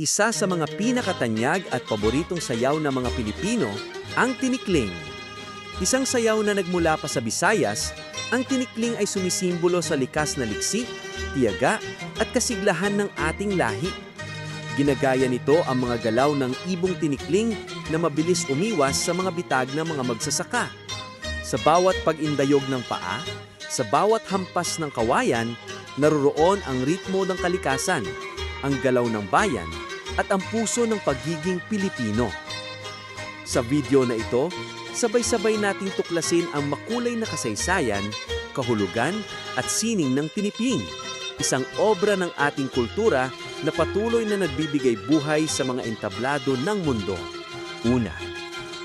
Isa sa mga pinakatanyag at paboritong sayaw ng mga Pilipino, ang tinikling. Isang sayaw na nagmula pa sa Visayas, ang tinikling ay sumisimbolo sa likas na liksi, tiyaga at kasiglahan ng ating lahi. Ginagaya nito ang mga galaw ng ibong tinikling na mabilis umiwas sa mga bitag ng mga magsasaka. Sa bawat pag-indayog ng paa, sa bawat hampas ng kawayan, naroroon ang ritmo ng kalikasan, ang galaw ng bayan, at ang puso ng pagiging Pilipino. Sa video na ito, sabay-sabay nating tuklasin ang makulay na kasaysayan, kahulugan at sining ng tinipling, isang obra ng ating kultura na patuloy na nagbibigay buhay sa mga entablado ng mundo. Una,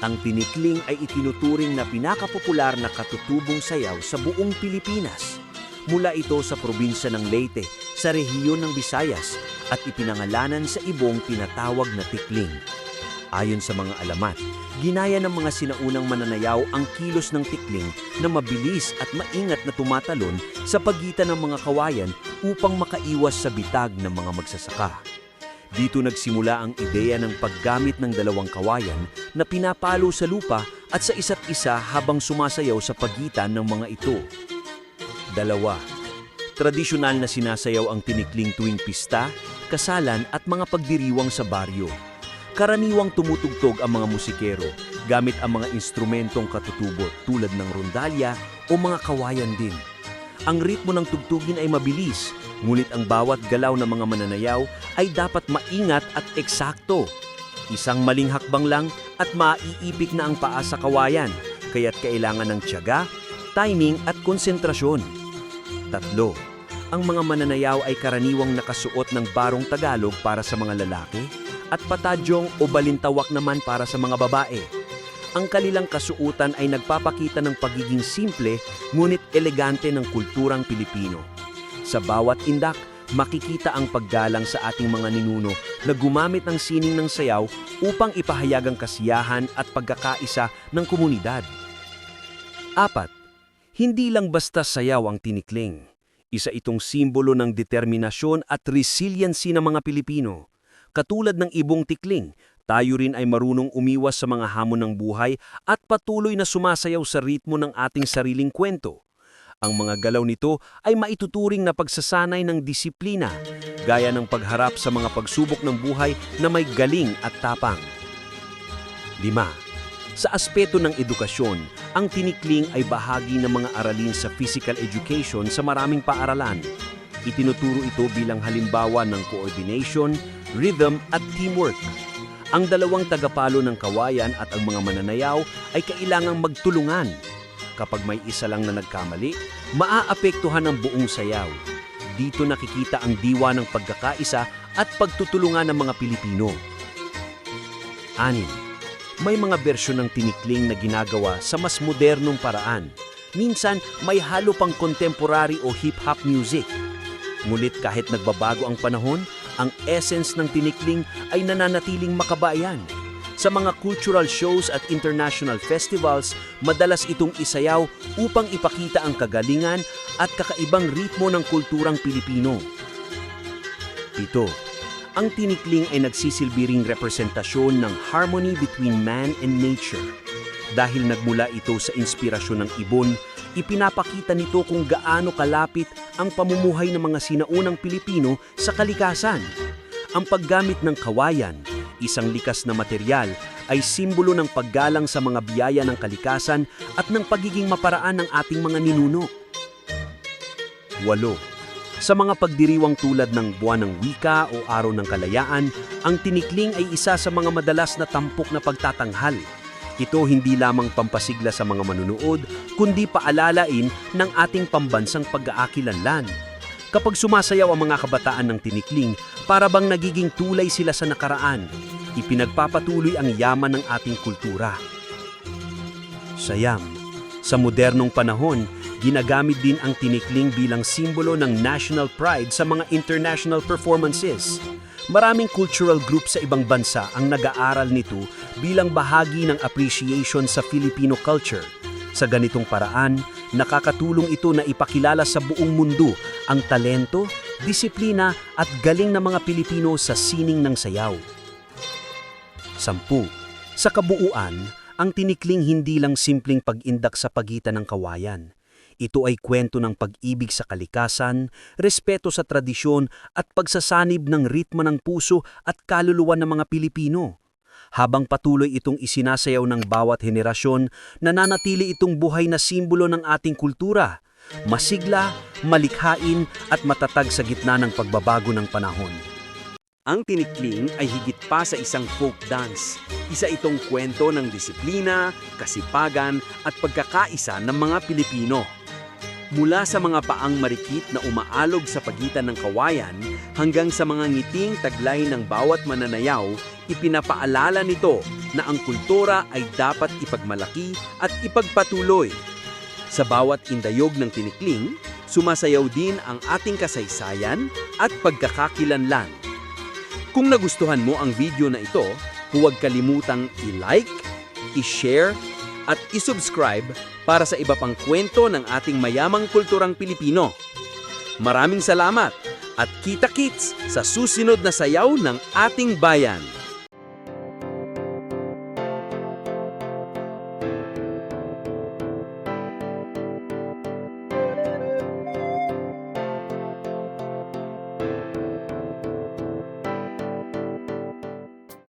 ang tinikling ay itinuturing na pinakapopular na katutubong sayaw sa buong Pilipinas. Mula ito sa probinsya ng Leyte, sa rehiyon ng Visayas, at ipinangalanan sa ibong tinatawag na tikling. Ayon sa mga alamat, ginaya ng mga sinaunang mananayaw ang kilos ng tikling na mabilis at maingat na tumatalon sa pagitan ng mga kawayan upang makaiwas sa bitag ng mga magsasaka. Dito nagsimula ang ideya ng paggamit ng dalawang kawayan na pinapalo sa lupa at sa isa't isa habang sumasayaw sa pagitan ng mga ito. 2. Tradisyonal na sinasayaw ang tinikling tuwing pista, kasalan at mga pagdiriwang sa baryo. Karaniwang tumutugtog ang mga musikero gamit ang mga instrumentong katutubot tulad ng rondalya o mga kawayan din. Ang ritmo ng tugtugin ay mabilis, ngunit ang bawat galaw ng mga mananayaw ay dapat maingat at eksakto. Isang maling hakbang lang at maiipik na ang paa sa kawayan, kaya't kailangan ng tiyaga, timing at konsentrasyon. 3. Ang mga mananayaw ay karaniwang nakasuot ng barong Tagalog para sa mga lalaki at patadyong o balintawak naman para sa mga babae. Ang kanilang kasuutan ay nagpapakita ng pagiging simple ngunit elegante ng kulturang Pilipino. Sa bawat indak, makikita ang paggalang sa ating mga ninuno na gumamit ng sining ng sayaw upang ipahayag ang kasiyahan at pagkakaisa ng komunidad. 4. Hindi lang basta sayaw ang tinikling. Isa itong simbolo ng determinasyon at resiliency ng mga Pilipino. Katulad ng ibong tikling, tayo rin ay marunong umiwas sa mga hamon ng buhay at patuloy na sumasayaw sa ritmo ng ating sariling kwento. Ang mga galaw nito ay maituturing na pagsasanay ng disiplina, gaya ng pagharap sa mga pagsubok ng buhay na may galing at tapang. 5. Sa aspeto ng edukasyon, ang tinikling ay bahagi ng mga aralin sa physical education sa maraming paaralan. Itinuturo ito bilang halimbawa ng coordination, rhythm at teamwork. Ang dalawang tagapalo ng kawayan at ang mga mananayaw ay kailangang magtulungan. Kapag may isa lang na nagkamali, maaapektuhan ang buong sayaw. Dito nakikita ang diwa ng pagkakaisa at pagtutulungan ng mga Pilipino. 6. May mga bersyon ng tinikling na ginagawa sa mas modernong paraan. Minsan, may halo pang contemporary o hip-hop music. Ngunit kahit nagbabago ang panahon, ang essence ng tinikling ay nananatiling makabayan. Sa mga cultural shows at international festivals, madalas itong isayaw upang ipakita ang kagalingan at kakaibang ritmo ng kulturang Pilipino. 7. Ang tinikling ay nagsisilbing representasyon ng harmony between man and nature. Dahil nagmula ito sa inspirasyon ng ibon, ipinapakita nito kung gaano kalapit ang pamumuhay ng mga sinaunang Pilipino sa kalikasan. Ang paggamit ng kawayan, isang likas na material, ay simbolo ng paggalang sa mga biyaya ng kalikasan at ng pagiging maparaan ng ating mga ninuno. 8. Sa mga pagdiriwang tulad ng Buwan ng Wika o Araw ng Kalayaan, ang tinikling ay isa sa mga madalas na tampok na pagtatanghal. Ito hindi lamang pampasigla sa mga manunood, kundi paalalain ng ating pambansang pag-aakilanlan. Kapag sumasayaw ang mga kabataan ng tinikling, para bang nagiging tulay sila sa nakaraan. Ipinagpapatuloy ang yaman ng ating kultura. Sayam, sa modernong panahon, ginagamit din ang tinikling bilang simbolo ng national pride sa mga international performances. Maraming cultural groups sa ibang bansa ang nag-aaral nito bilang bahagi ng appreciation sa Filipino culture. Sa ganitong paraan, nakakatulong ito na ipakilala sa buong mundo ang talento, disiplina at galing ng mga Pilipino sa sining ng sayaw. 10. Sa kabuuan, ang tinikling hindi lang simpleng pag-indak sa pagitan ng kawayan. Ito ay kwento ng pag-ibig sa kalikasan, respeto sa tradisyon at pagsasanib ng ritmo ng puso at kaluluwa ng mga Pilipino. Habang patuloy itong isinasayaw ng bawat henerasyon, nananatili itong buhay na simbolo ng ating kultura. Masigla, malikhain at matatag sa gitna ng pagbabago ng panahon. Ang tinikling ay higit pa sa isang folk dance. Isa itong kwento ng disiplina, kasipagan at pagkakaisa ng mga Pilipino. Mula sa mga paang marikit na umaalog sa pagitan ng kawayan hanggang sa mga ngiting taglay ng bawat mananayaw, ipinapaalala nito na ang kultura ay dapat ipagmalaki at ipagpatuloy. Sa bawat indayog ng tinikling, sumasayaw din ang ating kasaysayan at pagkakakilanlan. Kung nagustuhan mo ang video na ito, huwag kalimutang i-like, i-share, at i-subscribe para sa iba pang kwento ng ating mayamang kulturang Pilipino. Maraming salamat at kita-kits sa susunod na sayaw ng ating bayan!